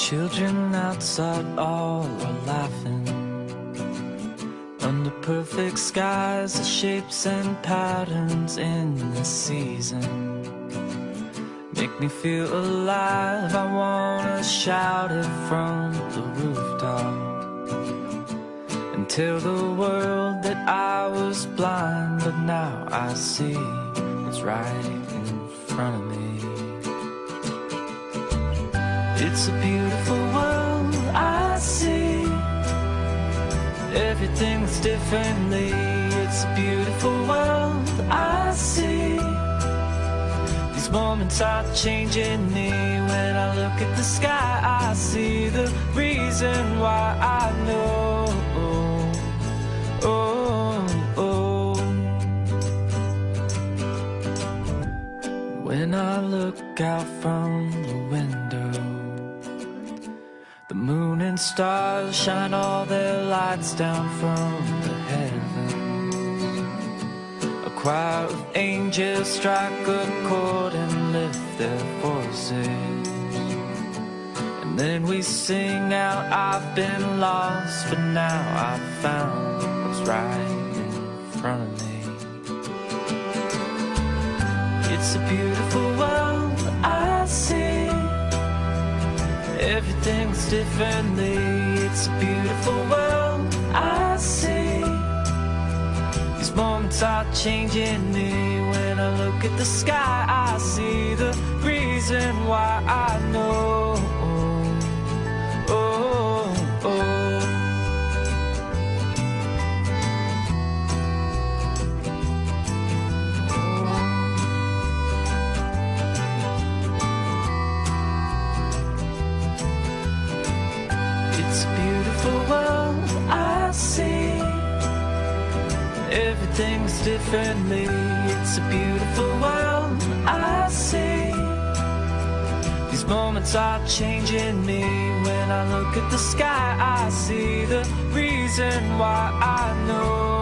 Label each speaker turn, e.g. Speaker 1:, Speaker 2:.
Speaker 1: Children outside all are laughing under perfect skies, the shapes and patterns in the season make me feel alive. I wanna shout it from the rooftop and tell the world that I was blind, but now I see it's right in front of me. It's a beautiful world I see. Everything's differently. It's a beautiful world I see. These moments are changing me. When I look at the sky, I see the reason why I know. When I look out from the window, the moon and stars shine all their lights down from the heavens. A choir of angels strike a chord and lift their voices. And then we sing out, I've been lost, but now I've found what's right in front of me. It's a beautiful world I see. Everything's differently. It's a beautiful world I see. These moments are changing me. When I look at the sky, I see the reason why I know. Everything's differently. It's a beautiful world I see. These moments are changing me. When I look at the sky, I see the reason why I know.